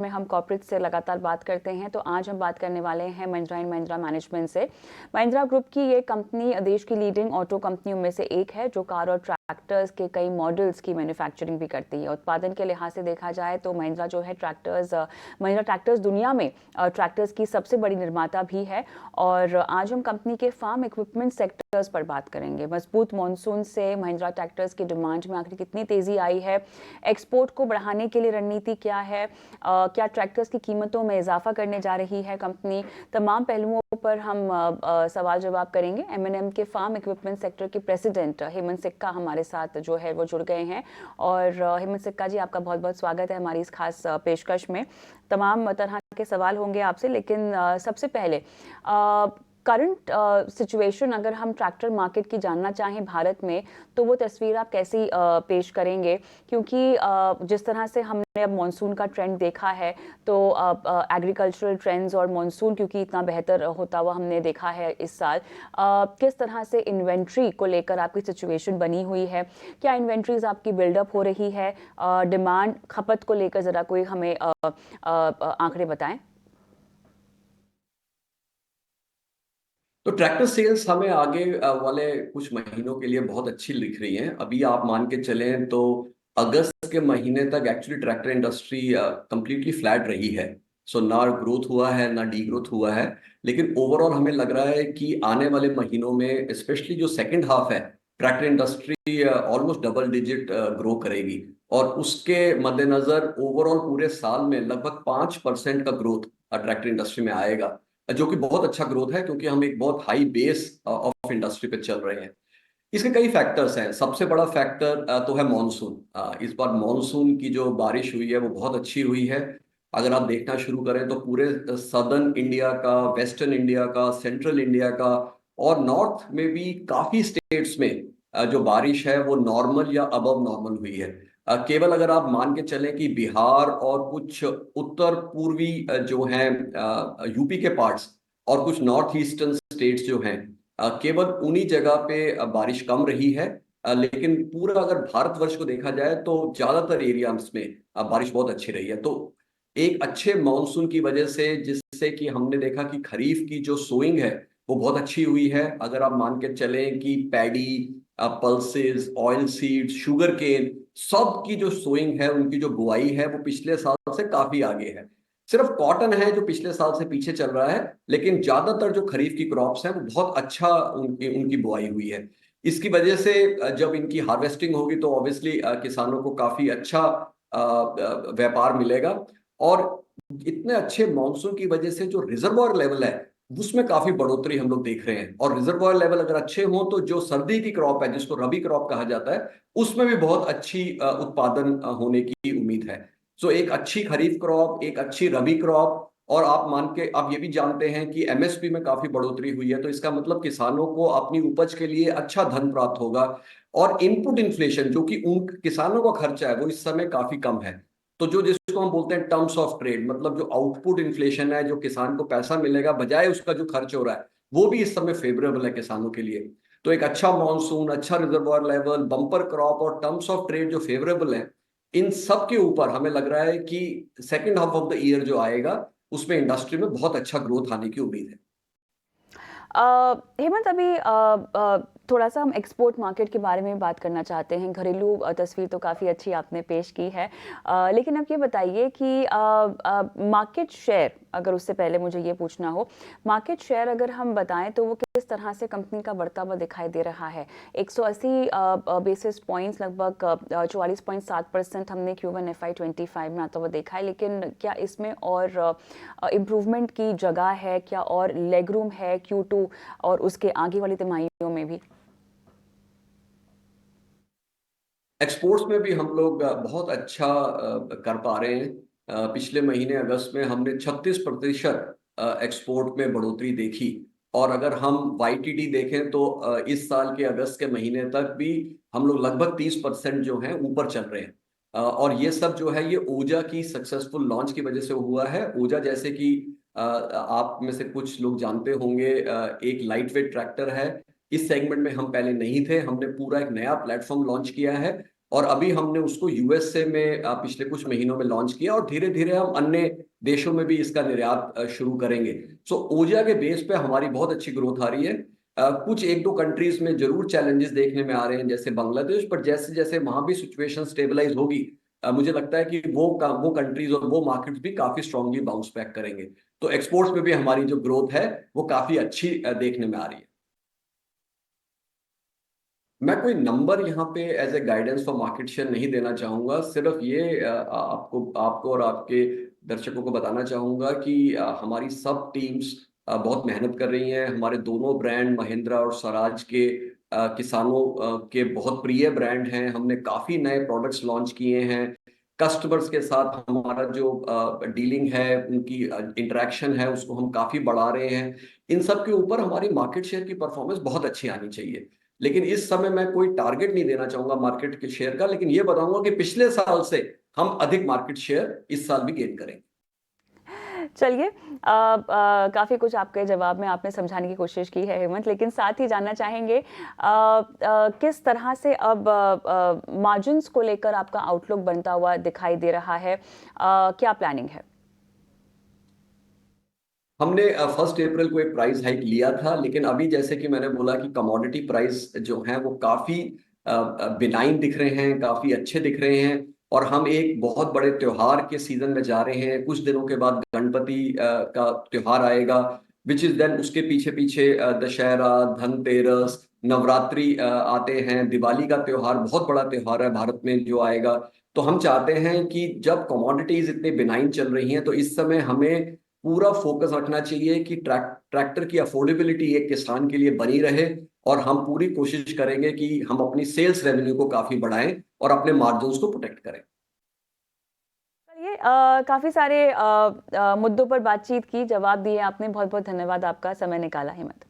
में हम कॉर्पोरेट से लगातार बात करते हैं, तो आज हम बात करने वाले हैं महिंद्रा एंड महिंद्रा मैनेजमेंट से। महिंद्रा ग्रुप की ये कंपनी देश की लीडिंग ऑटो कंपनियों में से एक है, जो कार और ट्रैक्टर्स के कई मॉडल्स की मैन्युफैक्चरिंग भी करती है। उत्पादन के लिहाज से देखा जाए तो महिंद्रा जो है महिंद्रा ट्रैक्टर्स दुनिया में ट्रैक्टर्स की सबसे बड़ी निर्माता भी है। और आज हम कंपनी के फार्म इक्विपमेंट सेक्टर्स पर बात करेंगे। मजबूत मॉनसून से महिंद्रा ट्रैक्टर्स की डिमांड में आखिर कितनी तेजी आई है, एक्सपोर्ट को बढ़ाने के लिए रणनीति क्या है, क्या ट्रैक्टर्स की कीमतों में इजाफा करने जा रही है कंपनी, तमाम पहलुओं पर हम सवाल जवाब करेंगे। एम&एम के फार्म इक्विपमेंट सेक्टर के प्रेसिडेंट हेमंत सिक्का हमारे साथ जो है वो जुड़ गए हैं। और हेमंत सिक्का जी, आपका बहुत बहुत स्वागत है हमारी इस खास पेशकश में। तमाम तरह के सवाल होंगे आपसे, लेकिन सबसे पहले करंट सिचुएशन अगर हम ट्रैक्टर मार्केट की जानना चाहें भारत में, तो वो तस्वीर आप कैसी पेश करेंगे? क्योंकि जिस तरह से हमने अब मॉनसून का ट्रेंड देखा है, तो एग्रीकल्चरल ट्रेंड्स और मॉनसून क्योंकि इतना बेहतर होता हुआ हमने देखा है इस साल, किस तरह से इन्वेंट्री को लेकर आपकी सिचुएशन बनी हुई है? क्या इन्वेंट्रीज आपकी बिल्डअप हो रही है? डिमांड खपत को लेकर ज़रा कोई हमें आंकड़े बताएं। तो ट्रैक्टर सेल्स हमें आगे वाले कुछ महीनों के लिए बहुत अच्छी दिख रही हैं। अभी आप मान के चलें तो अगस्त के महीने तक actually tractor industry completely flat रही है। सो ना ग्रोथ हुआ है ना डी ग्रोथ हुआ है। लेकिन ओवरऑल हमें लग रहा है कि आने वाले महीनों में स्पेशली जो सेकंड हाफ है, tractor industry almost double digit grow करेगी। और उसके मद्देनजर ओवरऑल पूरे साल में लगभग 5% का ग्रोथ ट्रैक्टर इंडस्ट्री में आएगा, जो कि बहुत अच्छा ग्रोथ है क्योंकि हम एक बहुत हाई बेस ऑफ इंडस्ट्री पे चल रहे हैं। इसके कई फैक्टर्स हैं। सबसे बड़ा फैक्टर तो है मॉनसून। इस बार मॉनसून की जो बारिश हुई है वो बहुत अच्छी हुई है। अगर आप देखना शुरू करें तो पूरे सदर्न इंडिया का, वेस्टर्न इंडिया का, सेंट्रल इंडिया का और नॉर्थ में भी काफी स्टेट्स में जो बारिश है वो नॉर्मल या अबव नॉर्मल हुई है। केवल अगर आप मान के चलें कि बिहार और कुछ उत्तर पूर्वी जो हैं यूपी के पार्ट्स और कुछ नॉर्थ ईस्टर्न स्टेट्स जो हैं, केवल उन्हीं जगह पे बारिश कम रही है। लेकिन पूरा अगर भारतवर्ष को देखा जाए तो ज्यादातर एरियाज में बारिश बहुत अच्छी रही है। तो एक अच्छे मानसून की वजह से, जिससे कि हमने देखा कि खरीफ की जो सोइंग है वो बहुत अच्छी हुई है। अगर आप मान के चलें कि paddy, pulses, oil seeds, sugarcane, सब की जो सोइंग है, उनकी जो बुआई है वो पिछले साल से काफी आगे है। सिर्फ कॉटन है जो पिछले साल से पीछे चल रहा है, लेकिन ज्यादातर जो खरीफ की क्रॉप्स हैं वो बहुत अच्छा उनकी उनकी बुआई हुई है। इसकी वजह से जब इनकी हार्वेस्टिंग होगी तो ऑब्वियसली किसानों को काफी अच्छा व्यापार मिलेगा। और इतने अच्छे मॉनसून की वजह से जो रिजर्वॉयर लेवल है उसमें काफी बढ़ोतरी हम लोग देख रहे हैं। और रिजर्वॉयर लेवल अगर अच्छे हों तो जो सर्दी की क्रॉप है, जिसको रबी क्रॉप कहा जाता है, उसमें भी बहुत अच्छी उत्पादन होने की उम्मीद है। सो एक अच्छी खरीफ क्रॉप, एक अच्छी रबी क्रॉप, और आप ये भी जानते हैं कि एमएसपी में काफी बढ़ोतरी हुई है, तो इसका मतलब किसानों को अपनी उपज के लिए अच्छा धन प्राप्त होगा। और इनपुट इन्फ्लेशन जो कि उन किसानों का खर्चा है वो इस समय काफी कम है। तो जो जिसको हम बोलते हैं टर्म्स ऑफ ट्रेड, मतलब जो आउटपुट इन्फ्लेशन है, जो किसान को पैसा मिलेगा बजाय उसका जो खर्च हो रहा है, वो भी इस समय फेवरेबल है किसानों के लिए। तो एक अच्छा मानसून, अच्छा रिजर्वॉयर लेवल, बम्पर क्रॉप और टर्म्स ऑफ ट्रेड जो फेवरेबल है, इन सब के ऊपर हमें लग रहा है कि second half of the year जो आएगा उसमें इंडस्ट्री में बहुत अच्छा ग्रोथ आने की उम्मीद है। हेमंत, अभी थोड़ा सा हम एक्सपोर्ट मार्केट के बारे में बात करना चाहते हैं। घरेलू तस्वीर तो काफ़ी अच्छी आपने पेश की है, लेकिन अब ये बताइए कि मार्केट शेयर, अगर उससे पहले मुझे ये पूछना हो, मार्केट शेयर अगर हम बताएं तो वो किस तरह से कंपनी का बढ़ता हुआ दिखाई दे रहा है? 180 बेसिस पॉइंट्स, लगभग 44.7% हमने Q1 FY25 में आता हुआ देखा है। लेकिन क्या इसमें और इम्प्रूवमेंट की जगह है? क्या और लेग रूम है Q2 और उसके आगे वाली तिमाहियों में भी? एक्सपोर्ट्स में भी हम लोग बहुत अच्छा कर पा रहे हैं। पिछले महीने अगस्त में हमने 36% एक्सपोर्ट में बढ़ोतरी देखी। और अगर हम YTD देखें तो इस साल के अगस्त के महीने तक भी हम लोग लगभग 30% जो है ऊपर चल रहे हैं। और ये सब जो है ये ओजा की सक्सेसफुल लॉन्च की वजह से हुआ है। ओजा जैसे कि आप में से कुछ लोग जानते होंगे, एक लाइट वेट ट्रैक्टर है। इस सेगमेंट में हम पहले नहीं थे, हमने पूरा एक नया प्लेटफॉर्म लॉन्च किया है। और अभी हमने उसको यूएसए में पिछले कुछ महीनों में लॉन्च किया और धीरे धीरे हम अन्य देशों में भी इसका निर्यात शुरू करेंगे। सो ओजा के बेस पे हमारी बहुत अच्छी ग्रोथ आ रही है। कुछ एक दो कंट्रीज में जरूर चैलेंजेस देखने में आ रहे हैं जैसे बांग्लादेश, पर जैसे जैसे वहां भी सिचुएशन स्टेबलाइज होगी मुझे लगता है कि वो कंट्रीज और वो मार्केट्स भी काफी स्ट्रांगली बाउंस बैक करेंगे। तो एक्सपोर्ट्स में भी हमारी जो ग्रोथ है वो काफी अच्छी देखने में आ रही है। मैं कोई नंबर यहाँ पे as a guidance for market share नहीं देना चाहूंगा, सिर्फ ये आपको आपको और आपके दर्शकों को बताना चाहूंगा कि हमारी सब टीम्स बहुत मेहनत कर रही हैं। हमारे दोनों ब्रांड महिंद्रा और स्वराज के किसानों के बहुत प्रिय ब्रांड हैं। हमने काफी नए प्रोडक्ट्स लॉन्च किए हैं। कस्टमर्स के साथ हमारा जो डीलिंग है, उनकी इंटरेक्शन है, उसको हम काफी बढ़ा रहे हैं। इन सब के ऊपर हमारी मार्केट शेयर की परफॉर्मेंस बहुत अच्छी आनी चाहिए। लेकिन इस समय मैं कोई टारगेट नहीं देना चाहूंगा मार्केट के शेयर का, लेकिन ये बताऊंगा कि पिछले साल से हम अधिक मार्केट शेयर इस साल भी गेन करेंगे। चलिए, काफ़ी कुछ आपके जवाब में आपने समझाने की कोशिश की है हेमंत, लेकिन साथ ही जानना चाहेंगे किस तरह से अब मार्जिन्स को लेकर आपका आउटलुक बनता हुआ दिखाई दे रहा है, क्या प्लानिंग है? हमने 1 अप्रैल को एक प्राइस हाइक लिया था, लेकिन अभी जैसे कि मैंने बोला कि कमोडिटी प्राइस जो है वो काफी बिनाइन दिख रहे हैं, काफी अच्छे दिख रहे हैं। और हम एक बहुत बड़े त्योहार के सीजन में जा रहे हैं। कुछ दिनों के बाद गणपति का त्योहार आएगा, विच इज देन उसके पीछे पीछे दशहरा, धनतेरस, नवरात्रि आते हैं। दिवाली का त्योहार बहुत बड़ा त्योहार है भारत में जो आएगा। तो हम चाहते हैं कि जब कमोडिटीज इतनी बिनाइन चल रही हैं तो इस समय हमें पूरा फोकस रखना चाहिए कि ट्रैक्टर की अफोर्डेबिलिटी एक किसान के लिए बनी रहे। और हम पूरी कोशिश करेंगे कि हम अपनी सेल्स रेवेन्यू को काफी बढ़ाएं और अपने मार्जिन्स को प्रोटेक्ट करें। चलिए, काफ़ी सारे मुद्दों पर बातचीत की, जवाब दिए आपने। बहुत बहुत धन्यवाद आपका, समय निकाला हेमंत।